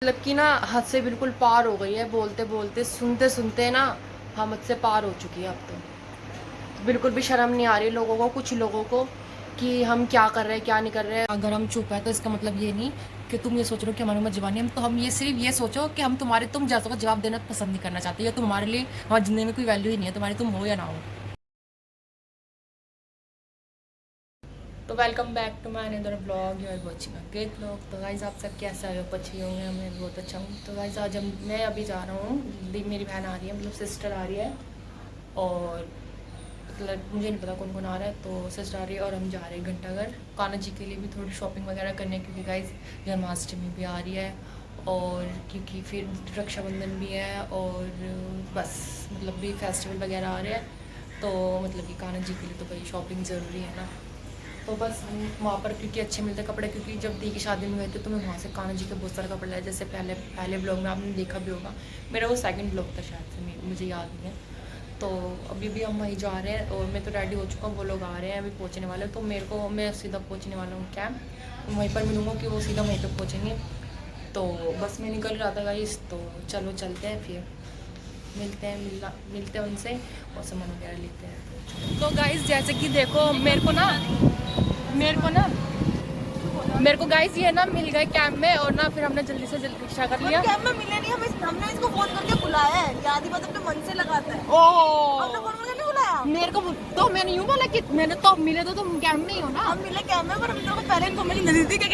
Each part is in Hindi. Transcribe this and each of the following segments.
मतलब कि ना हद से बिल्कुल पार हो गई है। बोलते बोलते सुनते सुनते ना हम हद से पार हो चुकी है अब तो। बिल्कुल भी शर्म नहीं आ रही लोगों को, कुछ लोगों को, कि हम क्या कर रहे हैं क्या नहीं कर रहे हैं। अगर हम चुप है तो इसका मतलब ये नहीं कि तुम ये सोच रहे हो कि हमारे में जवानी है। हम ये सिर्फ ये सोचो कि हम तुम जैसों का जवाब देना पसंद नहीं करना चाहते, या तुम्हारे लिए हमारी ज़िंदगी में कोई वैल्यू ही नहीं है, तुम्हारी तुम हो या ना हो। तो welcome back to my another blog. You are watching a great blog. तो गाइस आप सब कैसे आए हो, अच्छे होंगे, मैं बहुत अच्छा हूँ। तो गाइस आज मैं अभी जा रहा हूँ, मेरी बहन आ रही है, मतलब सिस्टर आ रही है, और मतलब मुझे नहीं पता कौन कौन आ रहा है। तो सिस्टर आ रही है और हम जा रहे हैं घंटाघर कान्हा जी के लिए भी थोड़ी शॉपिंग वगैरह करने, क्योंकि गाइस जन्माष्टमी भी आ रही है, और क्योंकि फिर रक्षाबंधन भी है, और बस मतलब भी फेस्टिवल वगैरह आ रहे हैं, तो मतलब कि कान्हा जी के लिए तो भाई शॉपिंग ज़रूरी है ना। तो बस हम वहाँ पर, क्योंकि अच्छे मिलते कपड़े, क्योंकि जब दी की शादी में गए थे तो मैं वहाँ से कान्हा जी के बहुत सारे कपड़े लाए, जैसे पहले ब्लॉग में आपने देखा भी होगा। मेरा वो सेकंड ब्लॉग था शायद से, मुझे याद नहीं है। तो अभी भी हम वहीं जा रहे हैं, और मैं तो रेडी हो चुका हूँ, वो लोग आ रहे हैं अभी पहुँचने वाले। तो मैं सीधा पहुँचने वाला हूँ कैंप, वहीं पर मिलूँगा कि वो सीधा वहीं पर पहुँचेंगे। तो बस मैं निकल रहा था गाइस, तो चलो चलते हैं, फिर मिलते हैं उनसे और सामान वगैरह लेते हैं। तो गाइस जैसे कि देखो मेरे को गाइस ये ना मिल गए कैंप में, और ना फिर हमने जल्दी से जल्दी रिक्शा कर लिया। कैंप में मिले नहीं, हमने इसको फोन करके बुलाया है। याद ही मतलब मन से लगाता है। ओह, हमने फोन करके नहीं बुलाया। मेरे को तो मैंने यूं बोला कि मैंने तो मिले तो तुम कैंप में ही हो ना। हम मिले कैंप में, पर हम लोग को पहले इन्फॉर्मेशन नहीं दी थी कि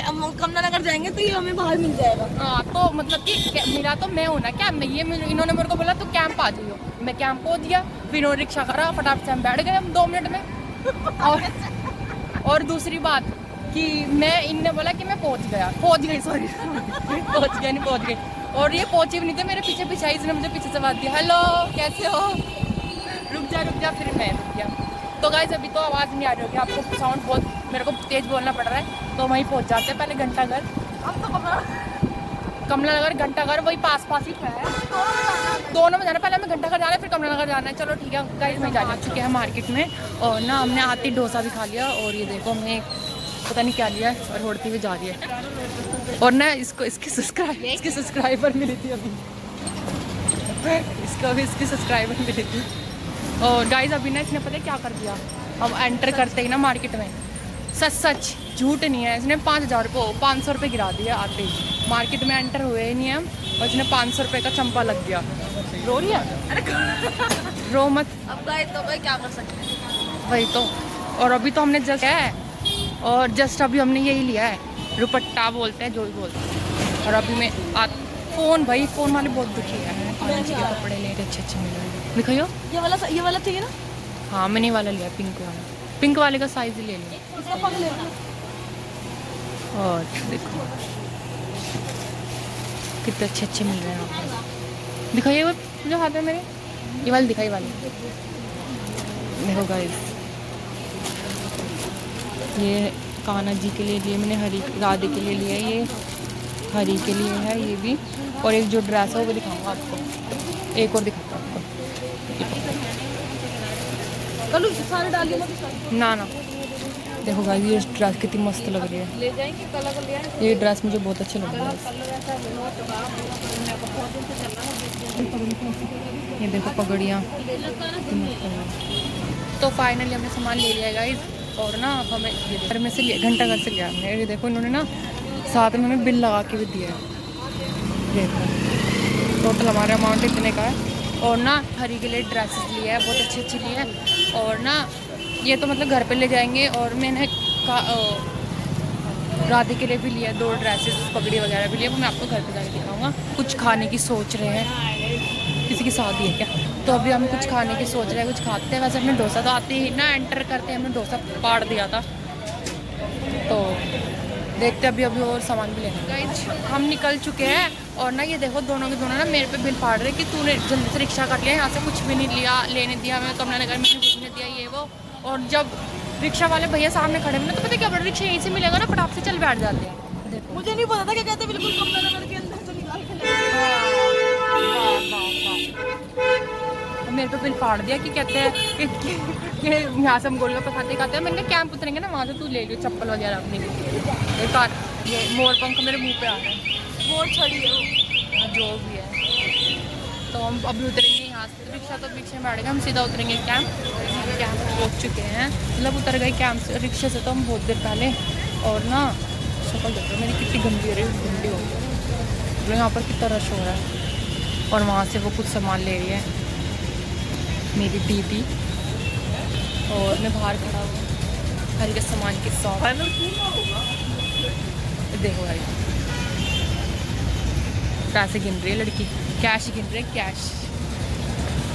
हम कमला नगर जाएंगे तो ये हमें बाहर मिल जाएगा। हाँ, तो मतलब कि मिला तो मैं हूँ ना कैंप में, इन्होंने मेरे को बोला तो कैंप आ जाइयो। मैं कैंप पहुँच गया, फिर इन्होंने रिक्शा करा, फटाफट से हम बैठ गए हम 2 मिनट में। और दूसरी बात कि इनने बोला कि मैं पहुँच गई सॉरी पहुँच गई, और ये पहुँची भी नहीं थे, मेरे पीछे पीछे इसने मुझे पीछे से बात दी, हेलो कैसे हो, रुक जा, फिर मैं रुक गया। तो गाइस अभी तो आवाज़ नहीं आ रही होगी आपको, साउंड बहुत मेरे को तेज़ बोलना पड़ रहा है। तो वहीं पहुँच जाते हैं पहले घंटाघर। हम तो कमला नगर घंटाघर वही पास ही है, दोनों में जाना। पहले हमें घंटाघर जाना है, फिर कमला नगर जाना है। चलो ठीक है गाइस, मैं जा चुके हैं मार्केट में, और ना हमने आते ही डोसा भी खा लिया, और ये देखो हमने पता नहीं क्या लिया है, और होड़ती हुई जा रही है। और ना इसकी सब्सक्राइबर मिली थी अभी, इसको अभी इसकी सब्सक्राइबर मिली थी। और गाइस अभी ना इसने पता है क्या कर दिया, अब एंटर करते ही ना मार्केट में, सच झूठ नहीं है, इसने 500 रुपये गिरा दिया आते ही। मार्केट में एंटर हुए ही नहीं हम, और इसने 500 रुपये का चंपा लग गया। रो रही है, रो मत। अब गाइस तो भाई क्या कर सकते हैं, वही तो। और अभी तो हमने जस्ट अभी हमने यही लिया है, रुपट्टा बोलते हैं जो भी बोलते हैं। और अभी मैं फ़ोन वाले बहुत दुखी है, कान्हा जी के कपड़े ले रहे अच्छे मिल रहे हैं, दिखाइयो। ये वाला चाहिए ना। हाँ मैंने वाला लिया, पिंक वाले का साइज ले लिया। इसका पग लेना। और देखो कितने अच्छे मिल रहे हैं यहाँ पर, दिखाइए वो जो हाथ में मेरे, ये वाले दिखाई वाले देखो गाइस। ये कान्हा जी के लिए लिए मैंने, हरी राधे के लिए लिया, ये हरी के लिए है ये भी। और एक जो ड्रेस है वो दिखाऊंगा आपको, एक और दिखाता हूँ कल सारे डालिए ना देखो गाइस, ये ड्रेस कितनी मस्त लग रही है, ले जाएंगे कल अगर ले आए। ये ड्रेस मुझे बहुत अच्छी लग रही है। ये देखो पगड़ियाँ। तो फाइनली हमने सामान ले लिया है गाइस, और ना हमें घर में से घंटाघर से लिया हमने। ये देखो इन्होंने ना साथ में हमें बिल लगा के भी दिया है, देखो टोटल हमारा अमाउंट इतने का है। और ना हरी के लिए ड्रेसेस लिए है, बहुत अच्छी लिए है। और ना ये तो मतलब घर पे ले जाएंगे, और मैंने राधे के लिए भी लिया 2 ड्रेसेस, पगड़ी वगैरह भी लिया, वो मैं आपको घर पे जाके दिखाऊंगा। कुछ खाने की सोच रहे हैं, किसी की शादी है क्या, तो अभी हम कुछ खाने की सोच रहे हैं, कुछ खाते हैं। वैसे हमने डोसा तो आते ही ना एंटर करते हमने डोसा पाड़ दिया था, तो देखते अभी और सामान भी लेना। हम निकल चुके हैं, और ना ये देखो दोनों के दोनों ना मेरे पे बिल फाड़ रहे कि तूने जल्दी से रिक्शा कर लिया, यहाँ से कुछ भी नहीं लिया, लेने दिया हमें कमला नगर में, कुछ नहीं दिया ये वो। और जब रिक्शा वाले भैया सामने खड़े हैं ना, तो पता क्या, बड़ा रिक्शा यहीं से मिलेगा ना, फटाक से चल बैठ जाते हैं। देखो मुझे नहीं पता था क्या कहते, बिल्कुल कमला नगर के अंदर से निकाल के मेरे पे बिल फाड़ दिया कि कहते हैं कि यहाँ से हम गोलगप्पे खाते हैं। मैंने कहा कैंप उतरेंगे ना, वहाँ से तू ले लियो चप्पल वगैरह अपनी कार। ये मोर पंख मेरे मुंह पे आ रहा है। मोर छड़ी है वो। जो भी है, तो हम अभी उतरेंगे यहाँ से। रिक्शा तो पीछे बैठ गए, हम सीधा उतरेंगे कैंप। कैंप पहुँच चुके हैं, मतलब उतर गए कैंप से। रिक्शे से तो हम बहुत देर पहले। और ना शक्ल देखो मेरी कितनी गंदी हो रही है, गंदी हो गई। मतलब यहाँ पर कितना रश हो रहा है। और वहाँ से वो कुछ सामान ले रही है मेरी दीदी, और मैं बाहर खड़ा हूँ हर के सामान के साथ। देखो भाई पैसे गिन रही है लड़की, कैश गिन रही है, कैश।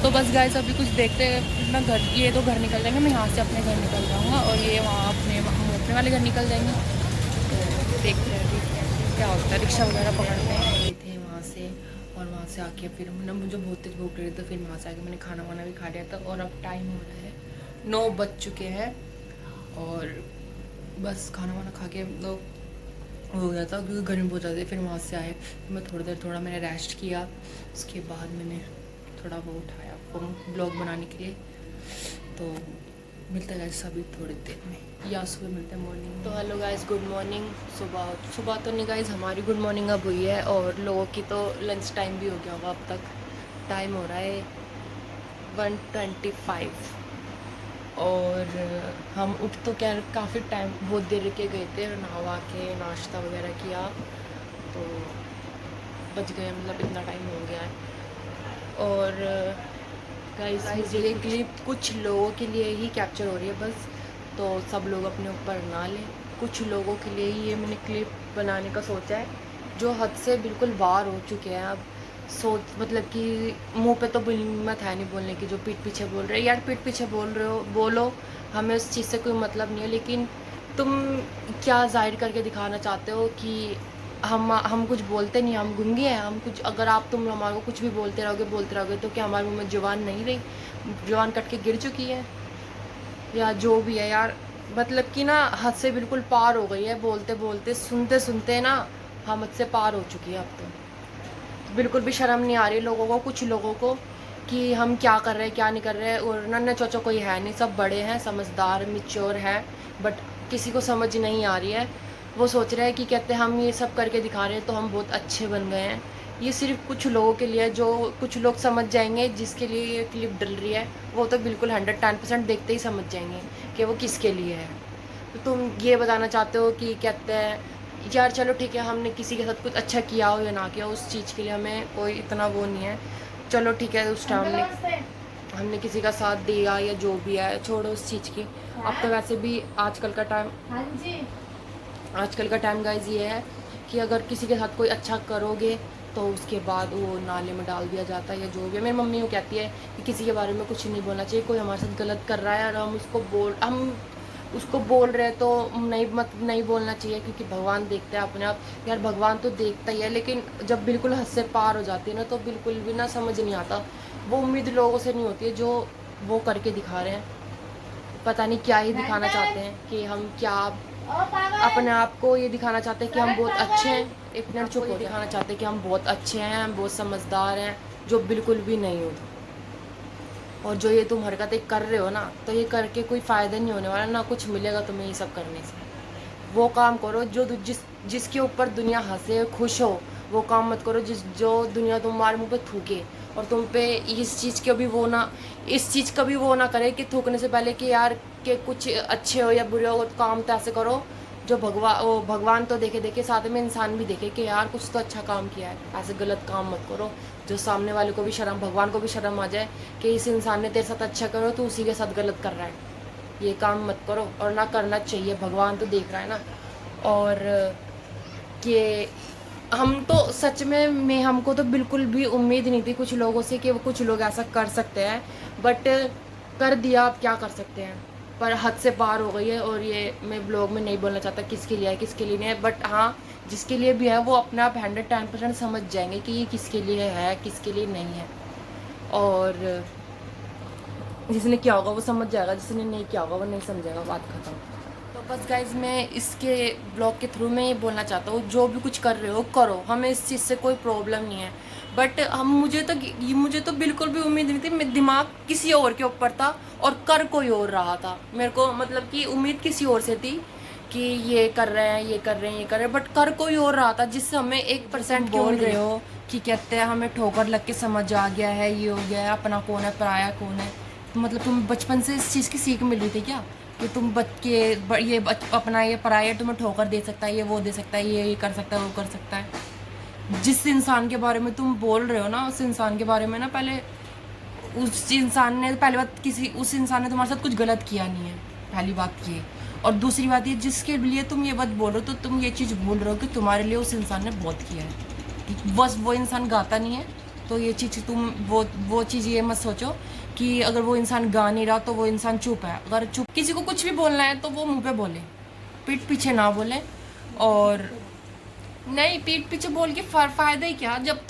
तो बस गाइस अभी कुछ देखते हैं ना, घर ये तो घर निकल जाएंगे, मैं यहाँ से अपने घर निकल जाऊँगा और ये वहाँ अपने वाले घर निकल जाएंगे। तो देखते हैं अभी क्या होता है। रिक्शा वगैरह पकड़ते हैं, गए थे वहाँ से। और वहाँ से आके फिर ना मुझे बहुत तेज भूख रही थी, तो फिर वहाँ से आके मैंने खाना वाना भी खा लिया था। और अब टाइम हो रहा है 9 बज चुके हैं, और बस खाना वाना खा के तो हो गया था क्योंकि गर्मी बहुत ज़्यादा थी। फिर वहाँ से आए तो मैं थोड़ा मैंने रेस्ट किया। उसके बाद मैंने थोड़ा वो उठाया फ़ोन ब्लॉग बनाने के लिए। तो मिलता है गाइस अभी थोड़ी देर में, या सुबह मिलते हैं मॉर्निंग। तो हेलो गाइस, गुड मॉर्निंग। सुबह तो नहीं गाइस, हमारी गुड मॉर्निंग अब हुई है, और लोगों की तो लंच टाइम भी हो गया होगा। अब तक टाइम हो रहा है 1:25, और हम उठ तो क्या काफ़ी टाइम बहुत देर के गए थे, और नहा के नाश्ता वगैरह किया, तो बच गए, मतलब इतना टाइम हो गया है। और गाइस ये क्लिप कुछ लोगों के लिए ही कैप्चर हो रही है बस, तो सब लोग अपने ऊपर ना लें। कुछ लोगों के लिए ही ये मैंने क्लिप बनाने का सोचा है, जो हद से बिल्कुल बाहर हो चुके हैं। अब सोच मतलब कि मुंह पे तो हिम्मत है नहीं बोलने की, जो पीठ पीछे बोल रहे हैं। यार पीठ पीछे बोल रहे हो बोलो, हमें उस चीज़ से कोई मतलब नहीं है, लेकिन तुम क्या जाहिर करके दिखाना चाहते हो कि हम कुछ बोलते नहीं, हम गूंगे हैं, हम कुछ। अगर तुम हमारे को कुछ भी बोलते रहोगे तो क्या हमारे मुंह में जुबान नहीं रही, जुबान कट के गिर चुकी है, या जो भी है यार। मतलब कि ना हद से बिल्कुल पार हो गई है, बोलते बोलते सुनते सुनते ना हम हद से पार हो चुकी है अब तो। बिल्कुल भी शर्म नहीं आ रही लोगों को, कुछ लोगों को, कि हम क्या कर रहे हैं क्या नहीं कर रहे हैं। और नन्हे चोचो कोई है नहीं, सब बड़े हैं, समझदार मिच्योर हैं, बट किसी को समझ नहीं आ रही है। वो सोच रहे हैं कि कहते हैं हम ये सब करके दिखा रहे हैं तो हम बहुत अच्छे बन गए हैं। ये सिर्फ कुछ लोगों के लिए, जो कुछ लोग समझ जाएंगे, जिसके लिए ये क्लिप डल रही है, वो तो बिल्कुल 110% देखते ही समझ जाएंगे कि वो किसके लिए है। तो तुम ये बताना चाहते हो कि कहते हैं यार चलो ठीक है, हमने किसी के साथ कुछ अच्छा किया हो या ना किया हो, उस चीज़ के लिए हमें कोई इतना वो नहीं है। चलो ठीक है, उस टाइम हमने किसी का साथ दिया या जो भी है, छोड़ो उस चीज़ की। अब तो वैसे भी आजकल का टाइम गाइज ये है कि अगर किसी के साथ कोई अच्छा करोगे तो उसके बाद वो नाले में डाल दिया जाता है, या जो भी है। मेरी मम्मी वो कहती है कि किसी के बारे में कुछ नहीं बोलना चाहिए, कोई हमारे साथ गलत कर रहा है और हम उसको बोल रहे हैं तो नहीं बोलना चाहिए, क्योंकि भगवान देखते हैं अपने आप। यार भगवान तो देखता ही है, लेकिन जब बिल्कुल हद से पार हो जाती है ना, तो बिल्कुल भी ना समझ नहीं आता। वो उम्मीद लोगों से नहीं होती है जो वो करके दिखा रहे हैं। पता नहीं क्या ही दिखाना चाहते हैं, कि हम क्या अपने आप को ये दिखाना चाहते हैं कि हम बहुत अच्छे हैं। एक मिनट चुप हो, दिखाना चाहते हैं कि हम बहुत अच्छे हैं, हम बहुत समझदार हैं, जो बिल्कुल भी नहीं होता। और जो ये तुम हरकतें कर रहे हो ना, तो ये करके कोई फ़ायदा नहीं होने वाला, ना कुछ मिलेगा तुम्हें ये सब करने से। वो काम करो जो जिसके ऊपर दुनिया हंसे खुश हो, वो काम मत करो जो दुनिया तुम्हारे मुंह पे थूके, और तुम पे इस चीज़ का भी वो ना करे कि थूकने से पहले कि यार के कुछ अच्छे हो या बुरे हो, तो काम तो ऐसे करो जो भगवान तो देखे साथ में इंसान भी देखे कि यार कुछ तो अच्छा काम किया है। ऐसे गलत काम मत करो जो सामने वाले को भी शर्म, भगवान को भी शर्म आ जाए कि इस इंसान ने तेरे साथ अच्छा करो तो उसी के साथ गलत कर रहा है। ये काम मत करो, और ना करना चाहिए, भगवान तो देख रहा है ना। और कि हम तो सच में हमको तो बिल्कुल भी उम्मीद नहीं थी कुछ लोगों से कि वो कुछ लोग ऐसा कर सकते हैं, बट कर दिया, अब क्या कर सकते हैं। पर हद से पार हो गई है, और ये मैं ब्लॉग में नहीं बोलना चाहता किसके लिए है किसके लिए नहीं है, बट हाँ जिसके लिए भी है वो अपने आप 110% समझ जाएंगे कि ये किसके लिए है किसके लिए नहीं है। और जिसने किया होगा वो समझ जाएगा, जिसने नहीं किया होगा वो नहीं समझेगा, बात खत्म। तो बस गाइज मैं इसके ब्लॉग के थ्रू मैं ये बोलना चाहता हूँ, जो भी कुछ कर रहे हो करो, हमें इस चीज़ से कोई प्रॉब्लम नहीं है। बट मुझे तो बिल्कुल भी उम्मीद नहीं थी, मेरा दिमाग किसी और के ऊपर था और कर कोई और रहा था। मेरे को मतलब कि उम्मीद किसी और से थी कि ये कर रहे हैं, ये कर रहे हैं, ये कर रहे हैं, बट कर कोई और रहा था, जिससे हमें 1% बोल रहे हो कि कहते हैं हमें ठोकर लग के समझ आ गया है, ये हो गया है, अपना कौन है पराया कौन है। तो मतलब तुम बचपन से इस चीज़ की सीख मिल रही थी क्या कि तुम अपना ये पराया तुम्हें ठोकर दे सकता है, ये वो दे सकता है, ये कर सकता है, वो कर सकता है। जिस इंसान के बारे में तुम बोल रहे हो ना, उस इंसान के बारे में ना पहले उस इंसान ने उस इंसान ने तुम्हारे साथ कुछ गलत किया नहीं है, पहली बात ये। और दूसरी बात ये, जिसके लिए तुम ये बात बोल रहे हो, तो तुम ये चीज़ भूल रहे हो कि तुम्हारे लिए उस इंसान ने बहुत किया है। बस वो इंसान गाता नहीं है, तो ये चीज़ तुम वो चीज़ ये मत सोचो कि अगर वो इंसान गा नहीं रहा तो वो इंसान चुप है। अगर चुप, किसी को कुछ भी बोलना है तो वो मुंह पे बोले, पीठ पीछे ना बोले। और नहीं, पीठ पीछे बोल के फायदा ही क्या, जब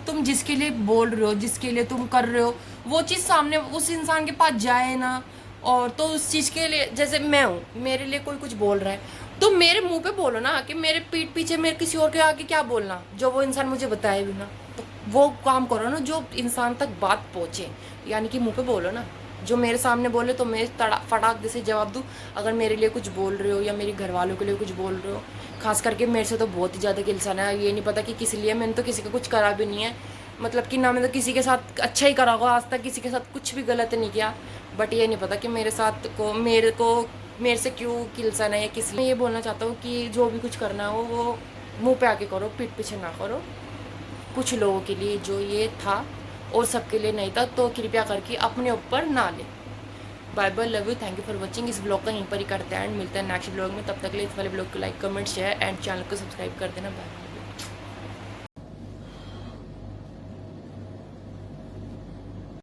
तुम जिसके लिए बोल रहे हो, जिसके लिए तुम कर रहे हो, वो चीज़ सामने उस इंसान के पास जाए ना। और तो उस चीज़ के लिए, जैसे मैं हूँ, मेरे लिए कोई कुछ बोल रहा है तो मेरे मुंह पे बोलो ना, कि मेरे पीठ पीछे मेरे किसी और के आगे क्या बोलना, जो वो इंसान मुझे बताए भी ना। तो वो काम करो ना जो इंसान तक बात पहुँचे, यानी कि मुंह पे बोलो ना। जो मेरे सामने बोले तो मैं फटाक से जवाब दूँ। अगर मेरे लिए कुछ बोल रहे हो या मेरे घर वालों के लिए कुछ बोल रहे हो, खास करके मेरे से तो बहुत ही ज़्यादा गिल्सन है। ये नहीं पता कि किस लिए, मैंने तो किसी का कुछ करा भी नहीं है, मतलब कि ना, मैं तो किसी के साथ अच्छा ही करा होगा आज तक, किसी के साथ कुछ भी गलत नहीं किया। बट ये नहीं पता कि मेरे से क्यों गिल्सन है या किस लिए। ये बोलना चाहता हूँ कि जो भी कुछ करना हो वो मुँह पे आके करो, पीठ पीछे ना करो। कुछ लोगों के लिए जो ये था और सबके लिए नहीं था, तो कृपया करके अपने ऊपर ना ले। Bye bye, love you, thank you for watching. इस ब्लॉग का यहीं पर ही करते हैं एंड मिलते हैं नेक्स्ट ब्लॉग में। तब तक के लिए इस वाले ब्लॉग को like, comment, share and channel को सब्सक्राइब कर देना। बाय।